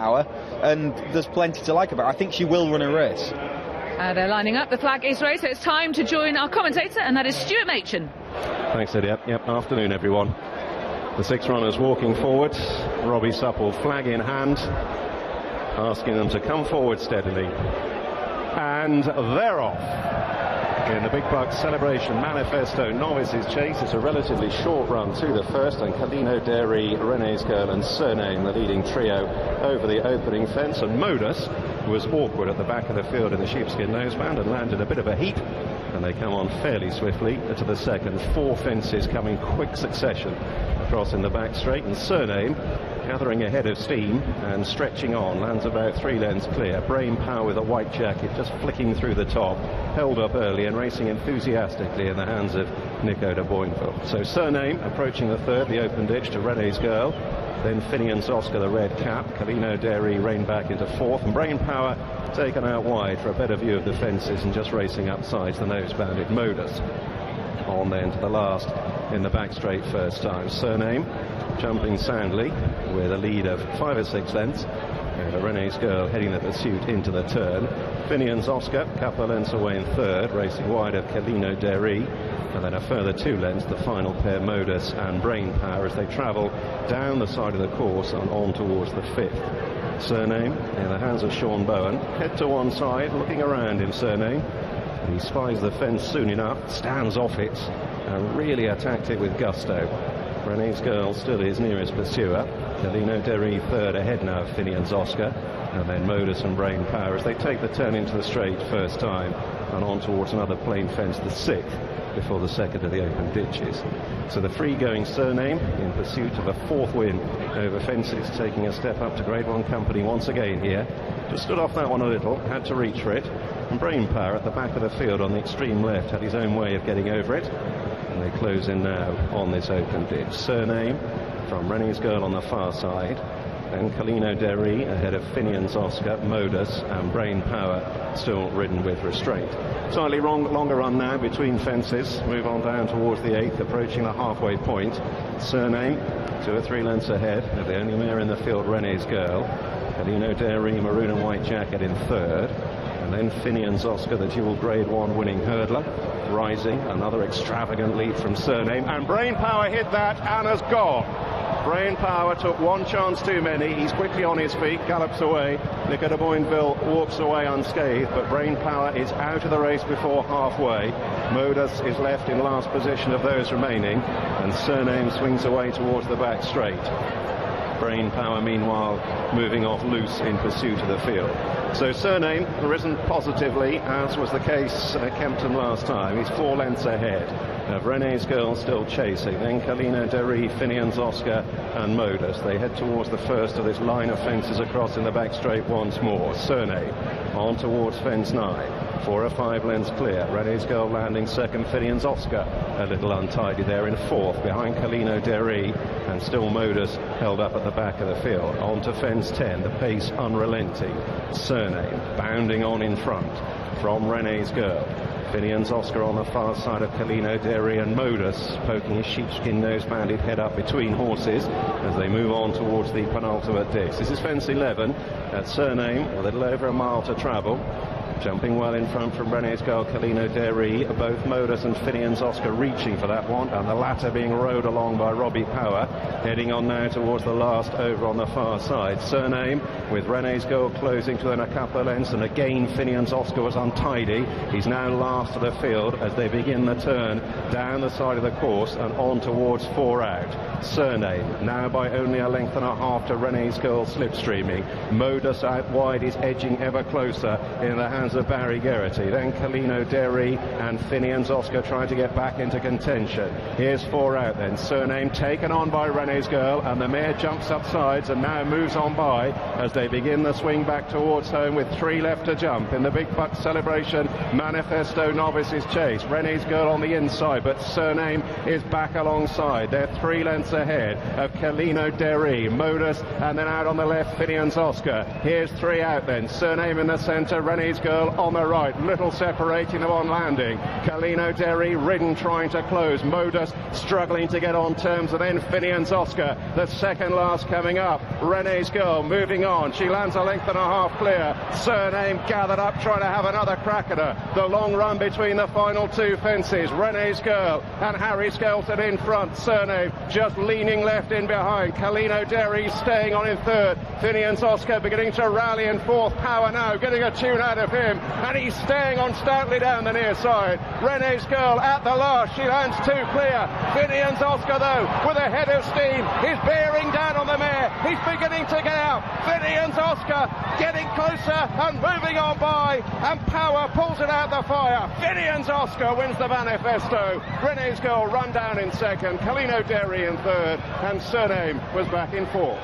power, and there's plenty to like about her. I think she will run a race. They're lining up. The flag is raised, so it's time to join our commentator, and that is Stuart Machin. Thanks, Eddie. Yep, afternoon, everyone. The 6 runners walking forward. Robbie Supple, flag in hand, asking them to come forward steadily. And they're off. In the Big Bucks celebration Manifesto Novices chase, it's a relatively short run to the first, and Kalino Dairy, Renee's Girl and Surname, the leading trio, over the opening fence. And Modus was awkward at the back of the field in the sheepskin noseband and landed a bit of a heat, and they come on fairly swiftly to the second. 4 fences coming quick succession across in the back straight, and Surname gathering ahead of steam and stretching on, lands about 3 lengths clear. Brain Power with a white jacket just flicking through the top, held up early and racing enthusiastically in the hands of Nico de Boinville. So Surname approaching the third, the open ditch to Renee's Girl, then Finian's Oscar, the red cap. Kalino Dairy reined back into 4th, and Brain Power taken out wide for a better view of the fences and just racing upsides the nose-banded Modus. On then to the last in the back straight first time. Surname jumping soundly with a lead of 5 or 6 lengths. Renee's Girl heading the pursuit into the turn. Finian's Oscar, a couple of lengths away in third, racing wide of Kalino Dairy. And then a further 2 lengths, the final pair, Modus and Brain Power, as they travel down the side of the course and on towards the 5th. Surname in the hands of Sean Bowen. Head to one side, looking around in Surname. He spies the fence soon enough, stands off it, and really attacked it with gusto. Renee's Girl still his nearest pursuer. Kalino Dairy third ahead now of Finian's Oscar, and then Modus and Brain Power as they take the turn into the straight first time and on towards another plain fence, the 6th, before the second of the open ditches. So the free-going Surname in pursuit of a 4th win over fences, taking a step up to Grade 1 company once again here. Just stood off that one a little, had to reach for it. And Brain Power at the back of the field on the extreme left had his own way of getting over it. And they close in now on this open ditch. Surname from Renee's Girl on the far side. Then Kalino Dairy ahead of Finian's Oscar, Modus and Brain Power still ridden with restraint. Slightly longer run now between fences. Move on down towards the 8th, approaching the halfway point. Surname 2 or 3 lengths ahead of the only mare in the field, Renee's Girl. Kalino Dairy, maroon and white jacket in third. And then Finian's Oscar, the dual Grade 1 winning hurdler, rising. Another extravagant lead from Surname. And Brain Power hit that and has gone. Brain Power took 1 chance too many. He's quickly on his feet, gallops away. Nico de Boinville walks away unscathed, but Brain Power is out of the race before halfway. Modus is left in last position of those remaining, and Surname swings away towards the back straight. Brain Power, meanwhile, moving off loose in pursuit of the field. So Surname risen positively, as was the case at Kempton last time. He's 4 lengths ahead of Renee's Girl still chasing. Then Kalino Dairy, Finian's Oscar and Modus. They head towards the first of this line of fences across in the back straight once more. Surname on towards fence 9. 4 or 5 lengths clear. Renee's Girl landing second. Finian's Oscar a little untidy there in 4th behind Kalino Dairy, and still Modus held up at the back of the field. On to fence 10, the pace unrelenting. Surname bounding on in front from Renee's Girl. Finian's Oscar on the far side of Kalino Dairy, and Modus poking his sheepskin nose-banded head up between horses as they move on towards the penultimate ditch. This is fence 11 at Surname, a little over a mile to travel. Jumping well in front from Renee's Girl, Kalino Dairy, both Modus and Finian's Oscar reaching for that one, and the latter being rowed along by Robbie Power, heading on now towards the last over on the far side. Surname with Renee's Girl closing to them a couple of lengths, and again Finian's Oscar was untidy. He's now last of the field as they begin the turn down the side of the course and on towards 4 out. Surname now by only a length and a half to Renee's Girl slipstreaming. Modus out wide is edging ever closer in the hands of Barry Geraghty. Then Kalino Dairy and Finian's Oscar trying to get back into contention. Here's 4 out then. Surname taken on by Renee's Girl, and the mare jumps up sides and now moves on by as they begin the swing back towards home with 3 left to jump in the Big Bucks celebration Manifesto Novices chase. Renee's Girl on the inside, but Surname is back alongside. They're 3 lengths ahead of Kalino Dairy, Modus, and then out on the left Finian's Oscar. Here's 3 out then. Surname in the centre, Renee's Girl Girl on the right, little separating them on landing. Kalino Derry ridden trying to close. Modus struggling to get on terms, and then Finian's Oscar, the second last coming up. Renee's Girl moving on. She lands a length and a half clear. Surname gathered up trying to have another crack at her. The long run between the final two fences. Renee's Girl and Harry Skelton in front. Surname just leaning left in behind. Kalino Derry staying on in third. Finian's Oscar beginning to rally in fourth. Power now getting a tune out of him, and he's staying on stoutly down the near side. Renee's Girl at the last. She lands two clear. Finian's Oscar though with a head of steam. He's bearing down on the mare. He's beginning to get out. Finian's Oscar getting closer and moving on by, and Power pulls it out the fire. Finian's Oscar wins the Manifesto. Renee's Girl run down in second. Kalino Derry in third, and Surname was back in fourth.